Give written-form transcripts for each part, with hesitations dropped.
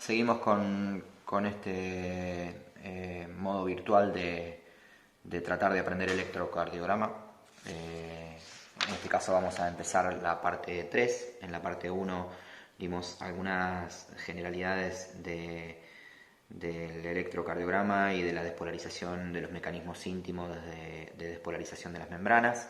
seguimos con este modo virtual de tratar de aprender electrocardiograma. En este caso vamos a empezar la parte 3. En la parte 1 dimos algunas generalidades del electrocardiograma y de la despolarización de los mecanismos íntimos de despolarización de las membranas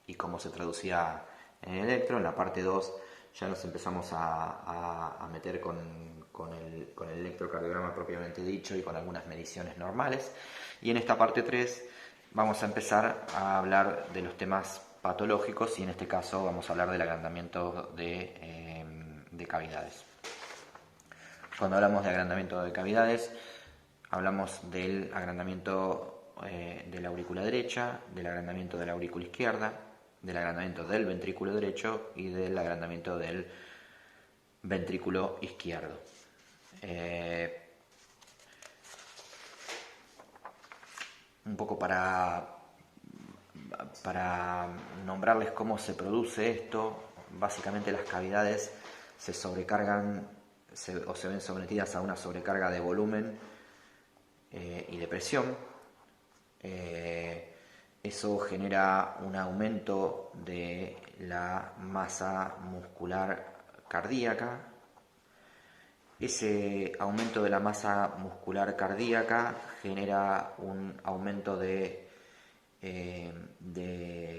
y cómo se traducía en el electro. En la parte 2 ya nos empezamos a meter con el electrocardiograma propiamente dicho y con algunas mediciones normales. Y en esta parte 3 vamos a empezar a hablar de los temas patológicos y en este caso vamos a hablar del agrandamiento de cavidades. Cuando hablamos de agrandamiento de cavidades, hablamos del agrandamiento de la aurícula derecha, del agrandamiento de la aurícula izquierda, del agrandamiento del ventrículo derecho y del agrandamiento del ventrículo izquierdo. Un poco para nombrarles cómo se produce esto, básicamente las cavidades se sobrecargan o se ven sometidas a una sobrecarga de volumen y de presión. Eso genera un aumento de la masa muscular cardíaca. Ese aumento de la masa muscular cardíaca genera un aumento de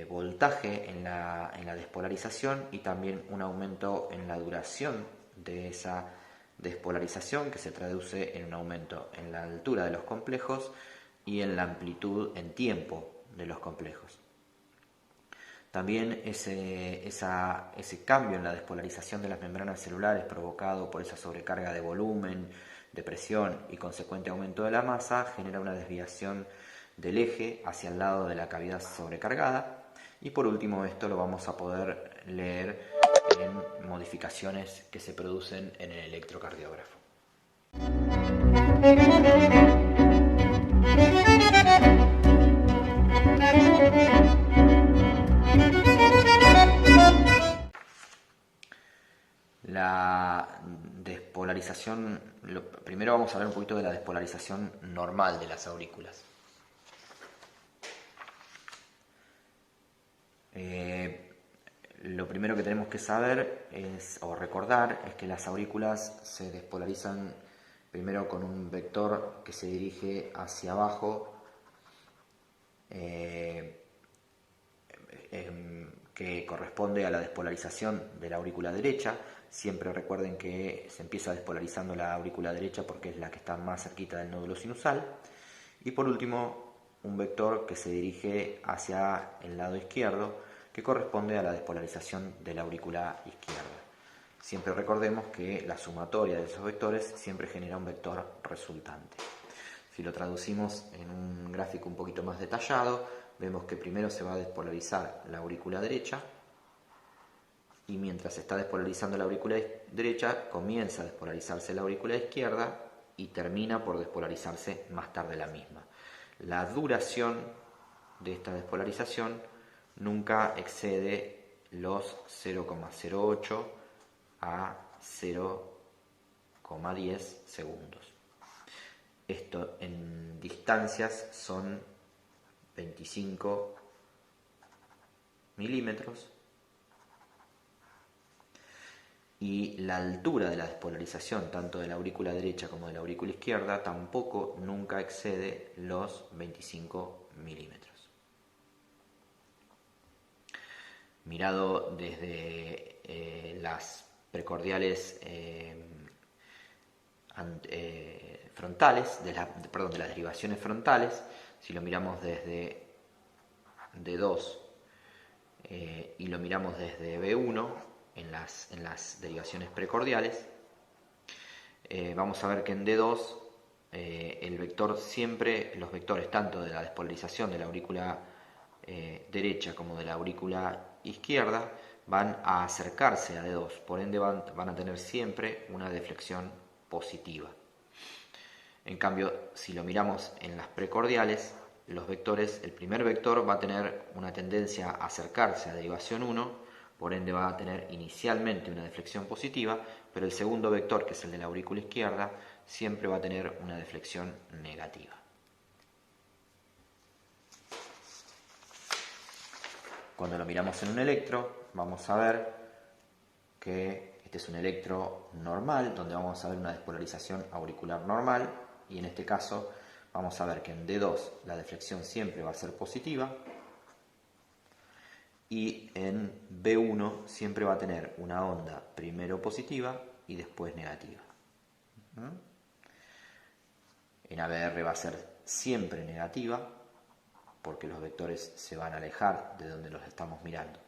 voltaje en la despolarización y también un aumento en la duración de esa despolarización, que se traduce en un aumento en la altura de los complejos y en la amplitud en tiempo de los complejos. También ese cambio en la despolarización de las membranas celulares provocado por esa sobrecarga de volumen, de presión y consecuente aumento de la masa genera una desviación del eje hacia el lado de la cavidad sobrecargada. Y por último, esto lo vamos a poder leer en modificaciones que se producen en el electrocardiógrafo. La despolarización, primero vamos a hablar un poquito de la despolarización normal de las aurículas. Lo primero que tenemos que saber o recordar es que las aurículas se despolarizan primero con un vector que se dirige hacia abajo, que corresponde a la despolarización de la aurícula derecha. Siempre recuerden que se empieza despolarizando la aurícula derecha porque es la que está más cerquita del nódulo sinusal. Y por último, un vector que se dirige hacia el lado izquierdo, que corresponde a la despolarización de la aurícula izquierda. Siempre recordemos que la sumatoria de esos vectores siempre genera un vector resultante. Si lo traducimos en un gráfico un poquito más detallado, vemos que primero se va a despolarizar la aurícula derecha y mientras se está despolarizando la aurícula derecha comienza a despolarizarse la aurícula izquierda y termina por despolarizarse más tarde la misma. La duración de esta despolarización nunca excede los 0,08 a 0,10 segundos. Esto en distancias son 25 milímetros y la altura de la despolarización tanto de la aurícula derecha como de la aurícula izquierda tampoco nunca excede los 25 milímetros. Mirado desde las precordiales frontales, de las derivaciones frontales, si lo miramos desde D2 y lo miramos desde B1 en las derivaciones precordiales, vamos a ver que en D2 el vector siempre, los vectores tanto de la despolarización de la aurícula derecha como de la aurícula izquierda van a acercarse a D2, por ende van a tener siempre una deflexión positiva. En cambio, si lo miramos en las precordiales, los vectores, el primer vector va a tener una tendencia a acercarse a derivación 1, por ende va a tener inicialmente una deflexión positiva, pero el segundo vector, que es el de la aurícula izquierda, siempre va a tener una deflexión negativa. Cuando lo miramos en un electro, vamos a ver que este es un electro normal, donde vamos a ver una despolarización auricular normal, y en este caso vamos a ver que en D2 la deflexión siempre va a ser positiva, y en B1 siempre va a tener una onda primero positiva y después negativa. En ABR va a ser siempre negativa, porque los vectores se van a alejar de donde los estamos mirando.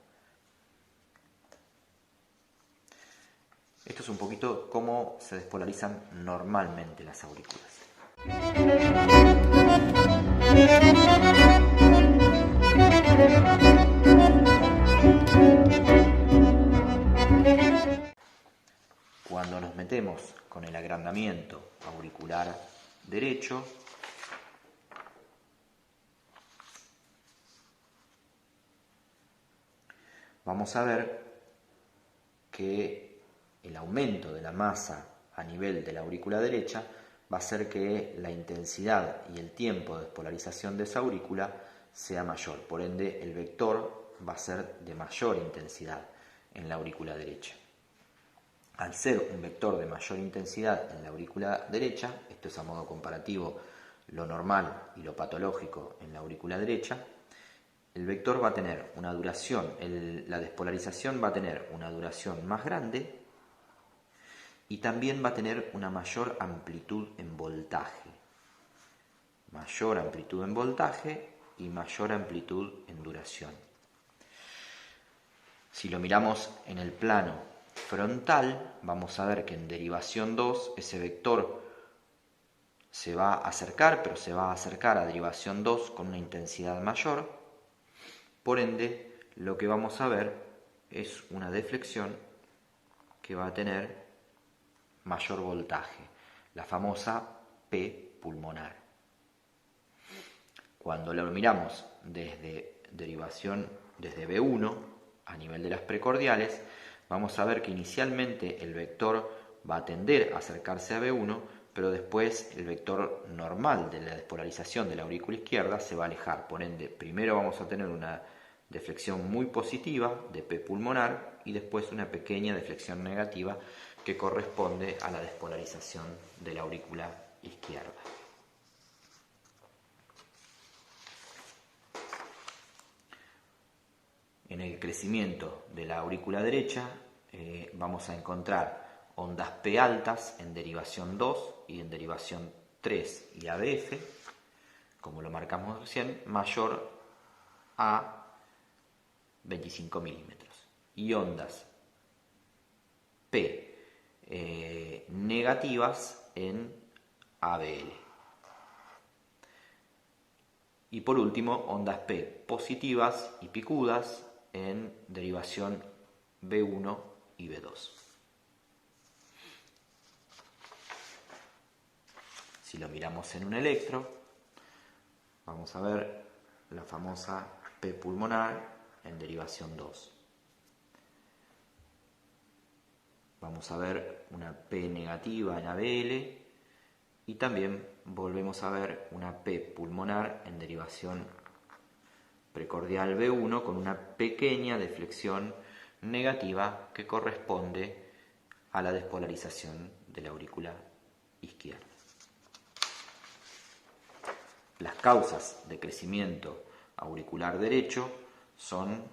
Esto es un poquito cómo se despolarizan normalmente las aurículas. Cuando nos metemos con el agrandamiento auricular derecho, vamos a ver que el aumento de la masa a nivel de la aurícula derecha va a hacer que la intensidad y el tiempo de despolarización de esa aurícula sea mayor. Por ende, el vector va a ser de mayor intensidad en la aurícula derecha. Al ser un vector de mayor intensidad en la aurícula derecha, esto es a modo comparativo lo normal y lo patológico en la aurícula derecha, el vector va a tener una duración, la despolarización va a tener una duración más grande y también va a tener una mayor amplitud en voltaje. Mayor amplitud en voltaje y mayor amplitud en duración. Si lo miramos en el plano frontal, vamos a ver que en derivación 2 ese vector se va a acercar, pero se va a acercar a derivación 2 con una intensidad mayor. Por ende, lo que vamos a ver es una deflexión que va a tener mayor voltaje, la famosa P pulmonar. Cuando lo miramos desde derivación, desde B1 a nivel de las precordiales, vamos a ver que inicialmente el vector va a tender a acercarse a B1, pero después el vector normal de la despolarización de la aurícula izquierda se va a alejar. Por ende, primero vamos a tener una deflexión muy positiva de P pulmonar y después una pequeña deflexión negativa que corresponde a la despolarización de la aurícula izquierda. En el crecimiento de la aurícula derecha vamos a encontrar ondas P altas en derivación 2 y en derivación 3 y ABF, como lo marcamos recién, mayor a 25 milímetros, y ondas P negativas en ABL. Y por último, ondas P positivas y picudas en derivación B1 y B2. Si lo miramos en un electro, vamos a ver la famosa P pulmonar en derivación 2. Vamos a ver una P negativa en ABL y también volvemos a ver una P pulmonar en derivación precordial B1 con una pequeña deflexión negativa que corresponde a la despolarización de la aurícula izquierda. Las causas de crecimiento auricular derecho son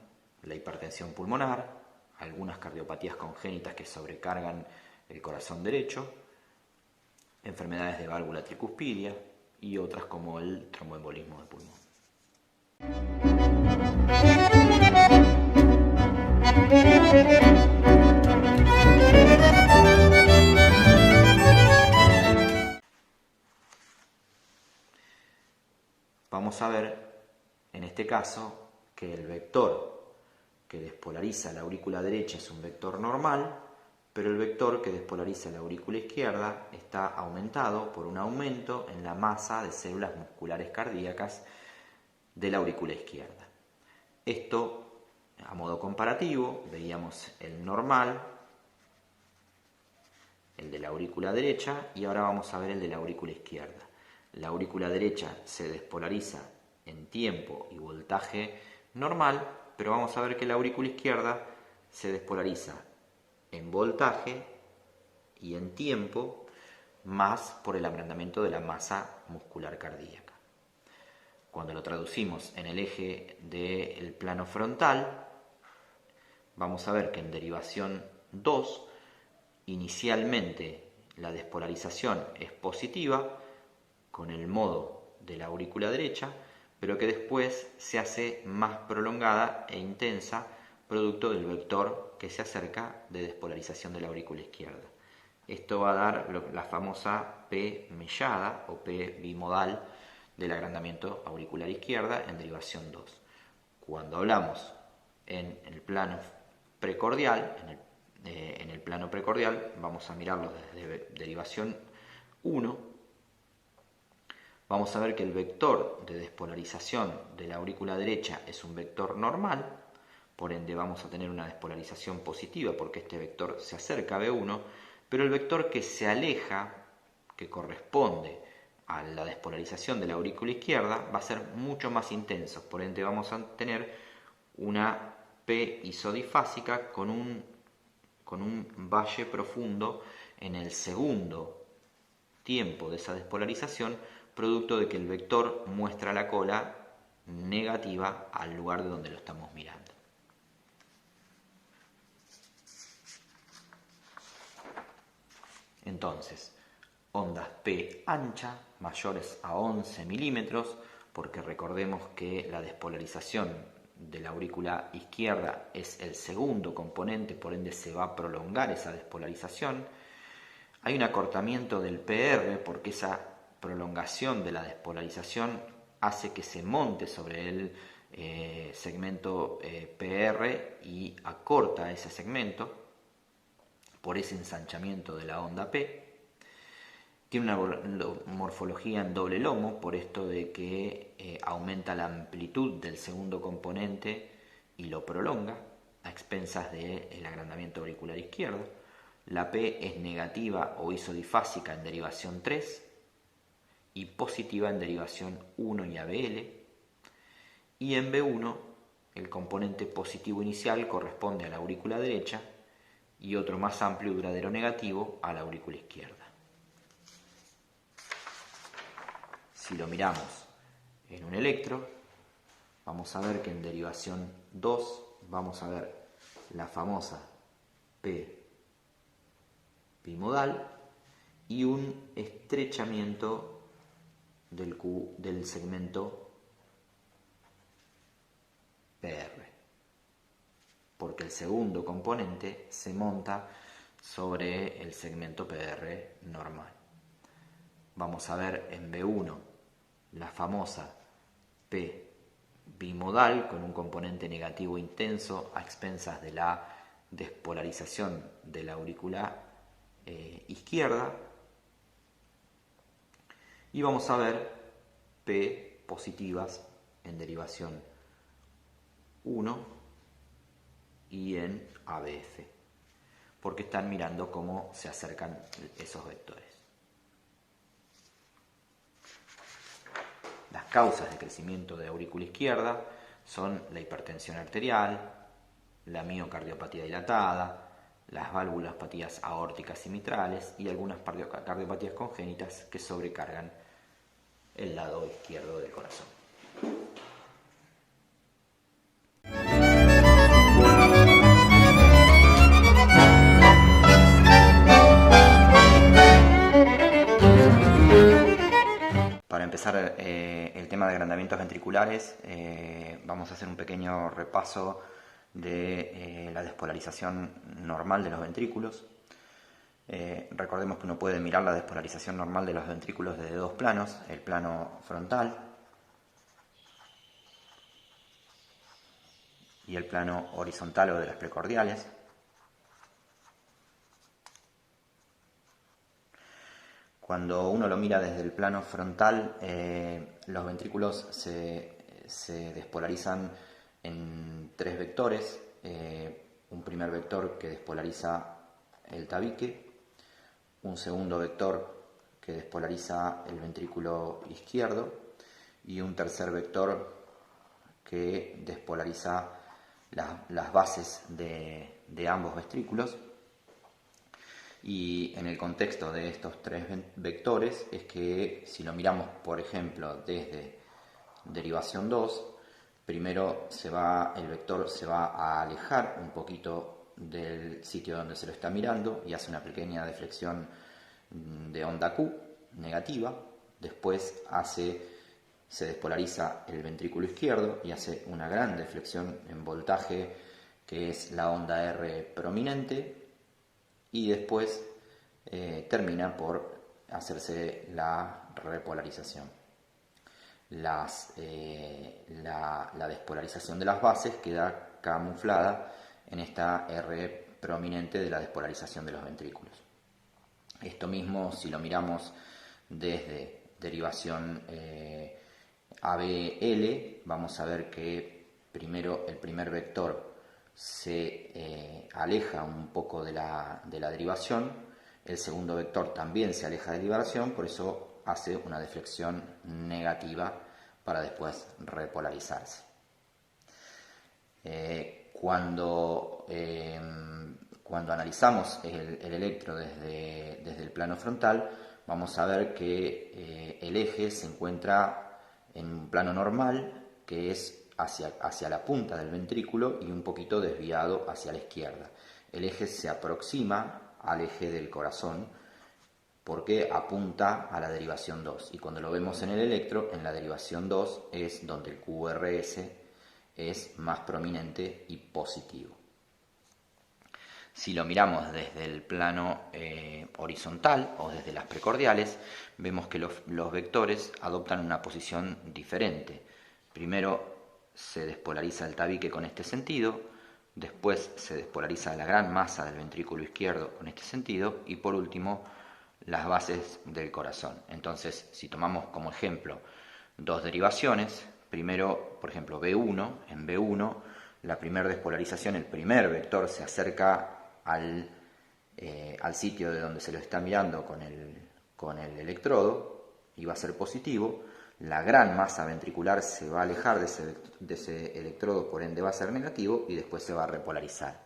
la hipertensión pulmonar, algunas cardiopatías congénitas que sobrecargan el corazón derecho, enfermedades de válvula tricuspidia y otras como el tromboembolismo de pulmón. Vamos a ver en este caso que el vector que despolariza la aurícula derecha es un vector normal, pero el vector que despolariza la aurícula izquierda está aumentado por un aumento en la masa de células musculares cardíacas de la aurícula izquierda. Esto, a modo comparativo, veíamos el normal el de la aurícula derecha y ahora vamos a ver el de la aurícula izquierda. La aurícula derecha se despolariza en tiempo y voltaje normal, pero vamos a ver que la aurícula izquierda se despolariza en voltaje y en tiempo, más por el agrandamiento de la masa muscular cardíaca. Cuando lo traducimos en el eje del plano frontal, vamos a ver que en derivación 2, inicialmente la despolarización es positiva con el modo de la aurícula derecha, pero que después se hace más prolongada e intensa producto del vector que se acerca de despolarización de la aurícula izquierda. Esto va a dar la famosa P mellada o P bimodal del agrandamiento auricular izquierda en derivación 2. Cuando hablamos en el plano precordial, en el plano precordial, vamos a mirarlo desde derivación 1, vamos a ver que el vector de despolarización de la aurícula derecha es un vector normal, por ende vamos a tener una despolarización positiva porque este vector se acerca a B1, pero el vector que se aleja, que corresponde a la despolarización de la aurícula izquierda, va a ser mucho más intenso, por ende vamos a tener una P isodifásica con un valle profundo en el segundo tiempo de esa despolarización, producto de que el vector muestra la cola negativa al lugar de donde lo estamos mirando. Entonces, ondas P ancha, mayores a 11 milímetros, porque recordemos que la despolarización de la aurícula izquierda es el segundo componente, por ende se va a prolongar esa despolarización. Hay un acortamiento del PR porque esa prolongación de la despolarización hace que se monte sobre el segmento PR y acorta ese segmento por ese ensanchamiento de la onda P. Tiene una morfología en doble lomo, por esto de que aumenta la amplitud del segundo componente y lo prolonga a expensas del agrandamiento auricular izquierdo. La P es negativa o isodifásica en derivación 3 y positiva en derivación 1 y ABL. Y en B1 el componente positivo inicial corresponde a la aurícula derecha y otro más amplio y duradero negativo a la aurícula izquierda. Si lo miramos en un electro, vamos a ver que en derivación 2 vamos a ver la famosa P bimodal y un estrechamiento del segmento PR, porque el segundo componente se monta sobre el segmento PR normal. Vamos a ver en B1 la famosa P bimodal con un componente negativo intenso a expensas de la despolarización de la aurícula izquierda, y vamos a ver P positivas en derivación 1 y en ABF, porque están mirando cómo se acercan esos vectores. Las causas de crecimiento de aurícula izquierda son la hipertensión arterial, la miocardiopatía dilatada, las válvulopatías aórticas y mitrales y algunas cardiopatías congénitas que sobrecargan el lado izquierdo del corazón. Para empezar el tema de agrandamientos ventriculares, vamos a hacer un pequeño repaso de la despolarización normal de los ventrículos. Recordemos que uno puede mirar la despolarización normal de los ventrículos desde dos planos, el plano frontal y el plano horizontal o de las precordiales. Cuando uno lo mira desde el plano frontal, los ventrículos se despolarizan en tres vectores. Un primer vector que despolariza el tabique, un segundo vector que despolariza el ventrículo izquierdo y un tercer vector que despolariza las bases de ambos ventrículos. Y en el contexto de estos tres vectores es que si lo miramos, por ejemplo, desde derivación 2, primero el vector se va a alejar un poquito del sitio donde se lo está mirando y hace una pequeña deflexión de onda Q negativa. Después se despolariza el ventrículo izquierdo y hace una gran deflexión en voltaje, que es la onda R prominente, y después termina por hacerse la repolarización. La despolarización de las bases queda camuflada en esta R prominente de la despolarización de los ventrículos. Esto mismo, si lo miramos desde derivación ABL, vamos a ver que primero el primer vector se aleja un poco de la derivación, el segundo vector también se aleja de la derivación, por eso hace una deflexión negativa para después repolarizarse. Cuando analizamos el electro desde el plano frontal, vamos a ver que el eje se encuentra en un plano normal, que es hacia la punta del ventrículo y un poquito desviado hacia la izquierda. El eje se aproxima al eje del corazón porque apunta a la derivación 2. Y cuando lo vemos en el electro, en la derivación 2 es donde el QRS es más prominente y positivo. Si lo miramos desde el plano horizontal o desde las precordiales, vemos que los vectores adoptan una posición diferente. Primero se despolariza el tabique con este sentido, después se despolariza la gran masa del ventrículo izquierdo con este sentido y por último las bases del corazón. Entonces, si tomamos como ejemplo dos derivaciones, primero, por ejemplo, B1, en B1 la primera despolarización, el primer vector se acerca al sitio de donde se lo está mirando con el electrodo y va a ser positivo. La gran masa ventricular se va a alejar de ese electrodo, por ende va a ser negativo y después se va a repolarizar.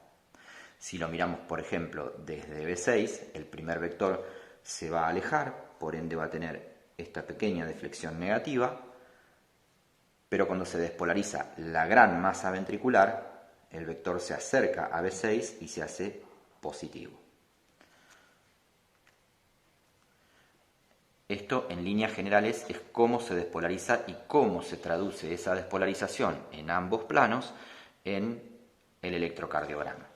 Si lo miramos, por ejemplo, desde B6, el primer vector se va a alejar, por ende va a tener esta pequeña deflexión negativa, pero cuando se despolariza la gran masa ventricular, el vector se acerca a B6 y se hace positivo. Esto, en líneas generales, es cómo se despolariza y cómo se traduce esa despolarización en ambos planos en el electrocardiograma.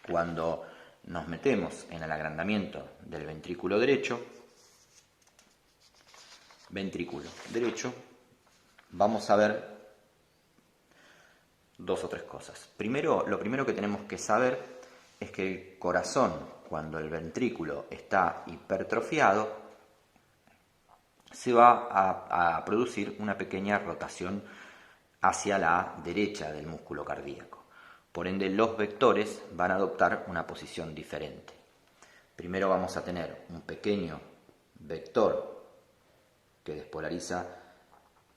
Cuando nos metemos en el agrandamiento del ventrículo derecho, vamos a ver dos o tres cosas. Lo primero que tenemos que saber es que el corazón, cuando el ventrículo está hipertrofiado, se va a producir una pequeña rotación hacia la derecha del músculo cardíaco. Por ende, los vectores van a adoptar una posición diferente. Primero vamos a tener un pequeño vector que despolariza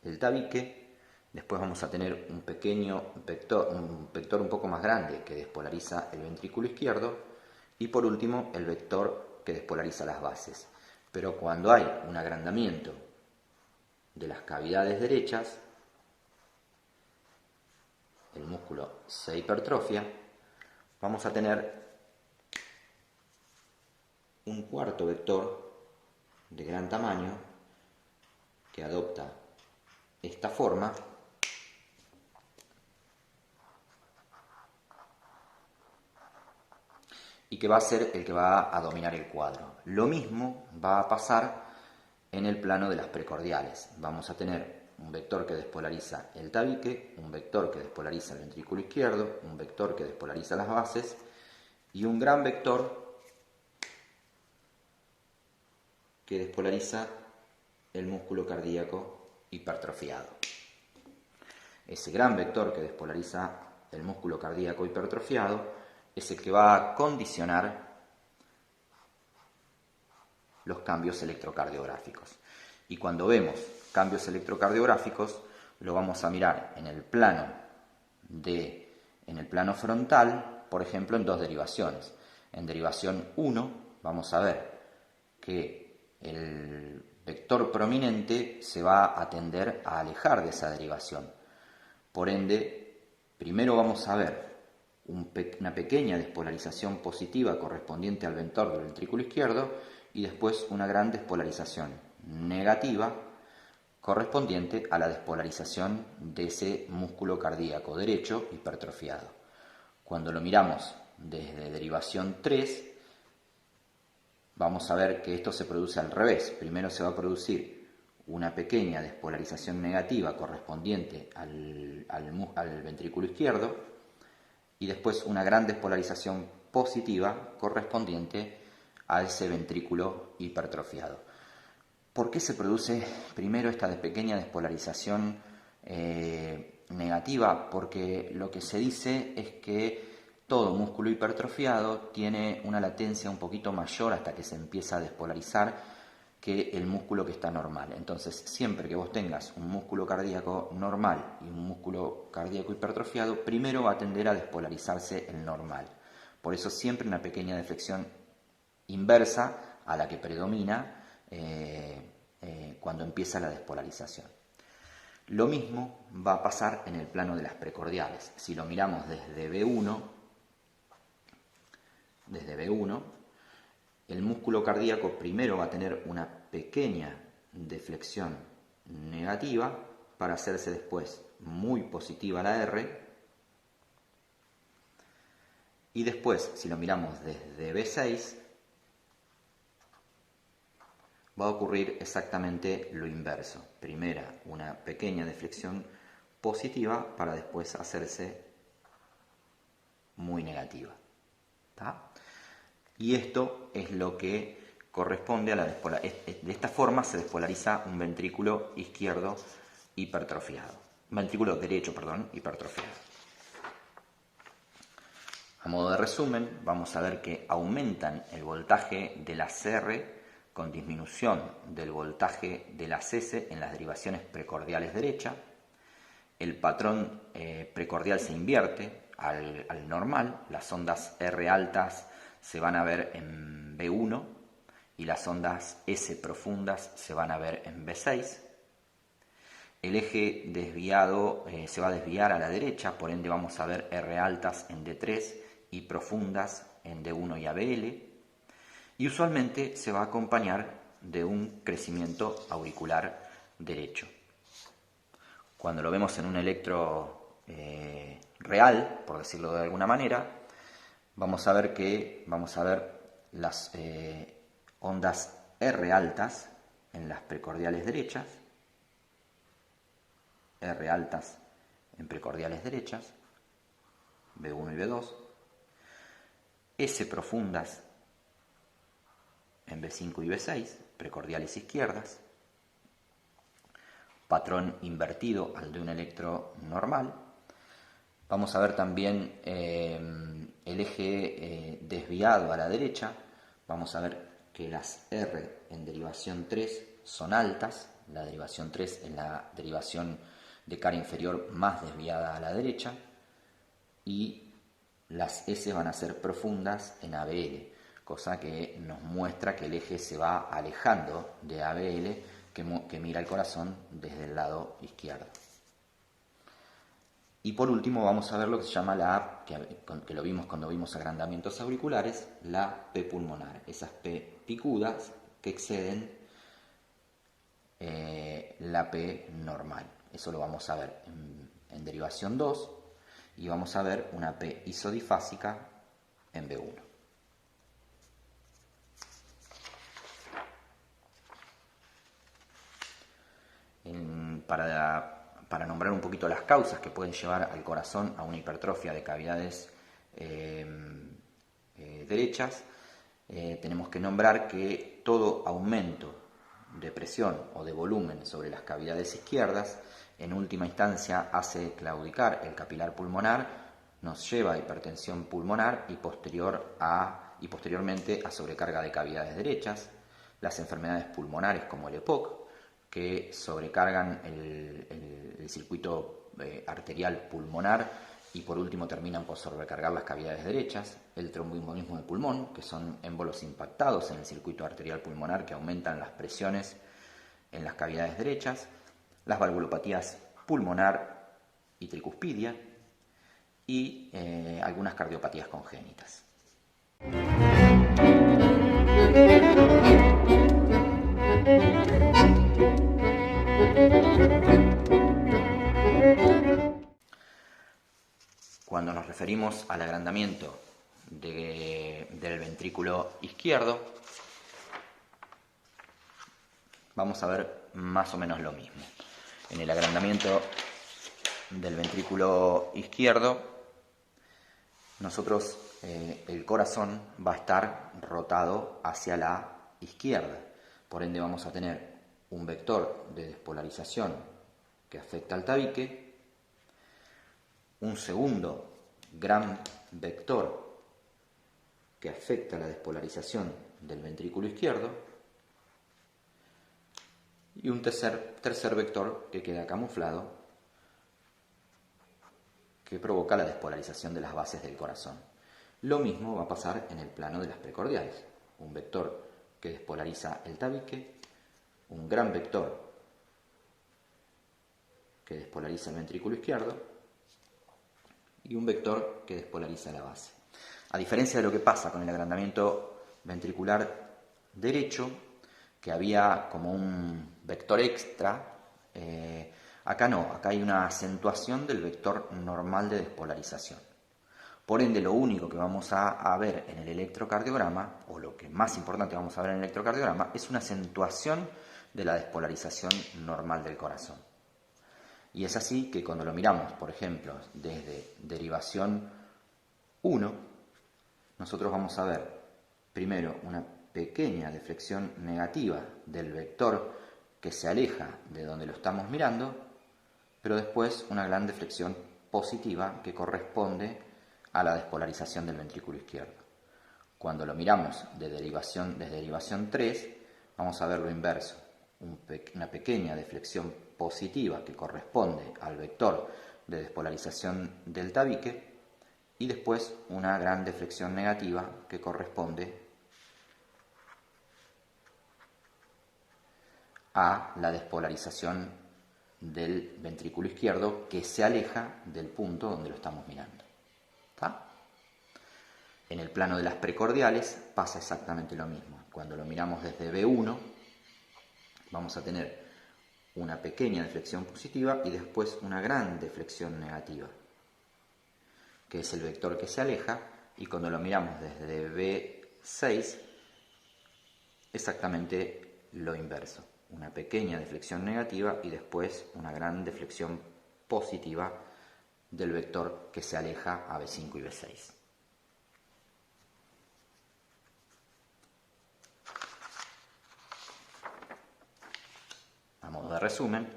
el tabique, después vamos a tener un vector un poco más grande que despolariza el ventrículo izquierdo y por último el vector que despolariza las bases. Pero cuando hay un agrandamiento de las cavidades derechas, el músculo se hipertrofia, vamos a tener un cuarto vector de gran tamaño que adopta esta forma y que va a ser el que va a dominar el cuadro. Lo mismo va a pasar en el plano de las precordiales. Vamos a tener un vector que despolariza el tabique, un vector que despolariza el ventrículo izquierdo, un vector que despolariza las bases y un gran vector que despolariza el músculo cardíaco hipertrofiado. Ese gran vector que despolariza el músculo cardíaco hipertrofiado es el que va a condicionar los cambios electrocardiográficos. Y cuando vemos cambios electrocardiográficos, lo vamos a mirar en el plano frontal, por ejemplo, en dos derivaciones. En derivación 1 vamos a ver que el vector prominente se va a tender a alejar de esa derivación. Por ende, primero vamos a ver una pequeña despolarización positiva correspondiente al vector del ventrículo izquierdo y después una gran despolarización negativa correspondiente a la despolarización de ese músculo cardíaco derecho hipertrofiado. Cuando lo miramos desde derivación 3, vamos a ver que esto se produce al revés. Primero se va a producir una pequeña despolarización negativa correspondiente al ventrículo izquierdo y después una gran despolarización positiva correspondiente a ese ventrículo hipertrofiado. ¿Por qué se produce primero esta pequeña despolarización negativa? Porque lo que se dice es que todo músculo hipertrofiado tiene una latencia un poquito mayor hasta que se empieza a despolarizar que el músculo que está normal. Entonces, siempre que vos tengas un músculo cardíaco normal y un músculo cardíaco hipertrofiado, primero va a tender a despolarizarse el normal. Por eso siempre una pequeña deflexión inversa a la que predomina cuando empieza la despolarización. Lo mismo va a pasar en el plano de las precordiales. Si lo miramos desde B1, el músculo cardíaco primero va a tener una pequeña deflexión negativa para hacerse después muy positiva la R. Y después, si lo miramos desde B6, va a ocurrir exactamente lo inverso. Primero una pequeña deflexión positiva para después hacerse muy negativa. ¿Tá? Y esto es lo que corresponde a la despolarización. De esta forma se despolariza un ventrículo izquierdo hipertrofiado. Ventrículo derecho, hipertrofiado. A modo de resumen, vamos a ver que aumentan el voltaje de la CR con disminución del voltaje de las S en las derivaciones precordiales derecha. El patrón precordial se invierte al normal. Las ondas R altas se van a ver en B1 y las ondas S profundas se van a ver en B6. El eje desviado se va a desviar a la derecha, por ende vamos a ver R altas en D3 y profundas en D1 y ABL. Y usualmente se va a acompañar de un crecimiento auricular derecho. Cuando lo vemos en un electro real, por decirlo de alguna manera, vamos a ver las ondas R altas en las precordiales derechas, R altas en precordiales derechas, B1 y B2, S profundas en B5 y B6, precordiales izquierdas, patrón invertido al de un electro normal. Vamos a ver también el eje desviado a la derecha. Vamos a ver que las R en derivación 3 son altas. La derivación 3 es la derivación de cara inferior más desviada a la derecha. Y las S van a ser profundas en ABL, cosa que nos muestra que el eje se va alejando de ABL, que mira el corazón desde el lado izquierdo. Y por último vamos a ver lo que se llama la que lo vimos cuando vimos agrandamientos auriculares, la P pulmonar, esas P picudas que exceden la P normal. Eso lo vamos a ver en derivación 2 y vamos a ver una P isodifásica en B1. Para nombrar un poquito las causas que pueden llevar al corazón a una hipertrofia de cavidades derechas, tenemos que nombrar que todo aumento de presión o de volumen sobre las cavidades izquierdas, en última instancia hace claudicar el capilar pulmonar, nos lleva a hipertensión pulmonar y posteriormente a sobrecarga de cavidades derechas. Las enfermedades pulmonares como el EPOC, que sobrecargan el circuito arterial pulmonar y por último terminan por sobrecargar las cavidades derechas. El tromboembolismo de pulmón, que son émbolos impactados en el circuito arterial pulmonar que aumentan las presiones en las cavidades derechas. Las valvulopatías pulmonar y tricuspidia y algunas cardiopatías congénitas. Cuando nos referimos al agrandamiento del ventrículo izquierdo, vamos a ver más o menos lo mismo. En el agrandamiento del ventrículo izquierdo, nosotros el corazón va a estar rotado hacia la izquierda. Por ende vamos a tener un vector de despolarización que afecta al tabique, un segundo gran vector que afecta la despolarización del ventrículo izquierdo y un tercer vector que queda camuflado que provoca la despolarización de las bases del corazón. Lo mismo va a pasar en el plano de las precordiales. Un vector que despolariza el tabique, un gran vector que despolariza el ventrículo izquierdo y un vector que despolariza la base. A diferencia de lo que pasa con el agrandamiento ventricular derecho, que había como un vector extra, acá no, acá hay una acentuación del vector normal de despolarización. Por ende, lo único que vamos a ver en el electrocardiograma, o lo que más importante vamos a ver en el electrocardiograma, es una acentuación de la despolarización normal del corazón. Y es así que cuando lo miramos, por ejemplo, desde derivación 1, nosotros vamos a ver primero una pequeña deflexión negativa del vector que se aleja de donde lo estamos mirando, pero después una gran deflexión positiva que corresponde a la despolarización del ventrículo izquierdo. Cuando lo miramos desde derivación 3, vamos a ver lo inverso, una pequeña deflexión positiva que corresponde al vector de despolarización del tabique y después una gran deflexión negativa que corresponde a la despolarización del ventrículo izquierdo que se aleja del punto donde lo estamos mirando. ¿Está? En el plano de las precordiales pasa exactamente lo mismo. Cuando lo miramos desde B1 vamos a tener una pequeña deflexión positiva y después una gran deflexión negativa, que es el vector que se aleja, y cuando lo miramos desde B6, exactamente lo inverso, una pequeña deflexión negativa y después una gran deflexión positiva del vector que se aleja a B5 y B6. A modo de resumen,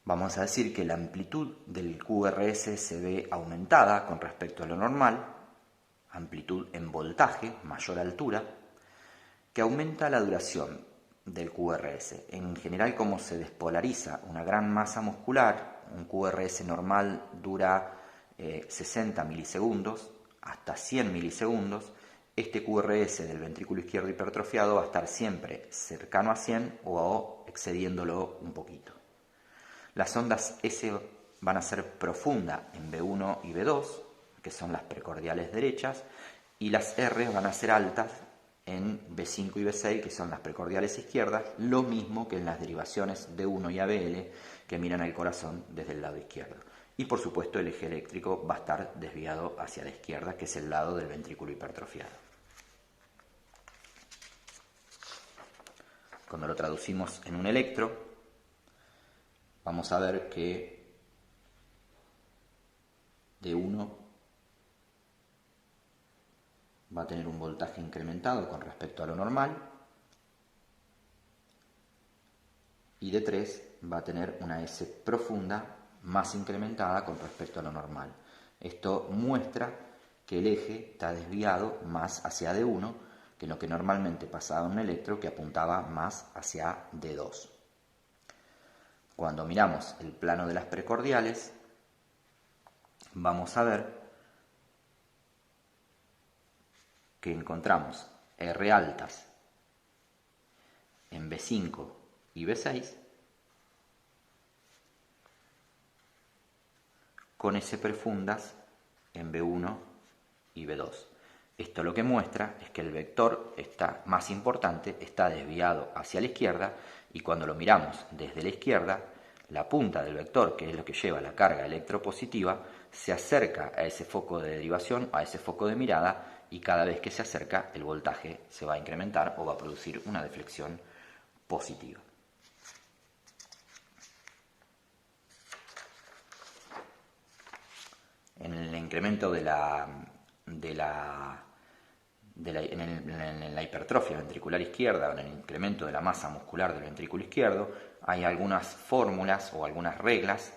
vamos a decir que la amplitud del QRS se ve aumentada con respecto a lo normal, amplitud en voltaje, mayor altura, que aumenta la duración del QRS. En general, como se despolariza una gran masa muscular, un QRS normal dura 60 milisegundos hasta 100 milisegundos, este QRS del ventrículo izquierdo hipertrofiado va a estar siempre cercano a 100 o excediéndolo un poquito. Las ondas S van a ser profundas en B1 y B2, que son las precordiales derechas, y las R van a ser altas en B5 y B6, que son las precordiales izquierdas, lo mismo que en las derivaciones D1 y ABL, que miran al corazón desde el lado izquierdo. Y por supuesto el eje eléctrico va a estar desviado hacia la izquierda, que es el lado del ventrículo hipertrofiado. Cuando lo traducimos en un electro, vamos a ver que D1 va a tener un voltaje incrementado con respecto a lo normal, y D3 va a tener una S profunda más incrementada con respecto a lo normal. Esto muestra que el eje está desviado más hacia D1 que lo que normalmente pasaba en un electro que apuntaba más hacia D2. Cuando miramos el plano de las precordiales, vamos a ver que encontramos R altas en B5 y B6 con S profundas en B1 y B2. Esto lo que muestra es que el vector más importante está desviado hacia la izquierda, y cuando lo miramos desde la izquierda, la punta del vector, que es lo que lleva la carga electropositiva, se acerca a ese foco de derivación, a ese foco de mirada, y cada vez que se acerca el voltaje se va a incrementar o va a producir una deflexión positiva. En el incremento en la hipertrofia ventricular izquierda, o en el incremento de la masa muscular del ventrículo izquierdo, hay algunas fórmulas o algunas reglas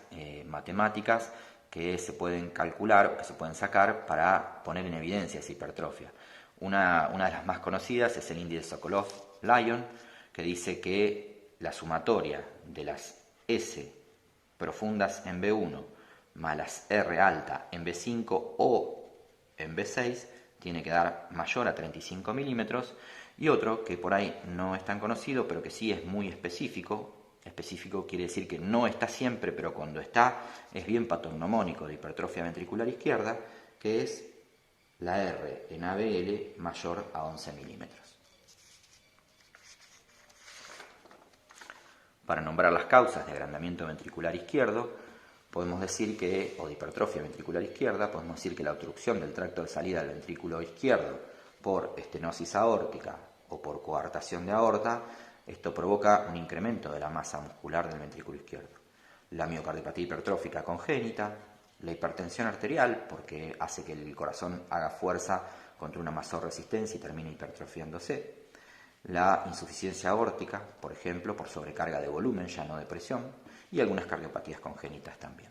matemáticas que se pueden calcular o que se pueden sacar para poner en evidencia esa hipertrofia. Una de las más conocidas es el índice Sokolov-Lyon, que dice que la sumatoria de las S profundas en B1 más las R alta en B5 o en B6 tiene que dar mayor a 35 milímetros, y otro que por ahí no es tan conocido, pero que sí es muy específico. Específico quiere decir que no está siempre, pero cuando está es bien patognomónico de hipertrofia ventricular izquierda, que es la R en ABL mayor a 11 milímetros. Para nombrar las causas de agrandamiento ventricular izquierdo, podemos decir que, o de hipertrofia ventricular izquierda, podemos decir que la obstrucción del tracto de salida del ventrículo izquierdo por estenosis aórtica o por coartación de aorta, esto provoca un incremento de la masa muscular del ventrículo izquierdo. La miocardiopatía hipertrófica congénita, la hipertensión arterial, porque hace que el corazón haga fuerza contra una mayor resistencia y termine hipertrofiándose. La insuficiencia aórtica, por ejemplo, por sobrecarga de volumen, ya no de presión, y algunas cardiopatías congénitas también.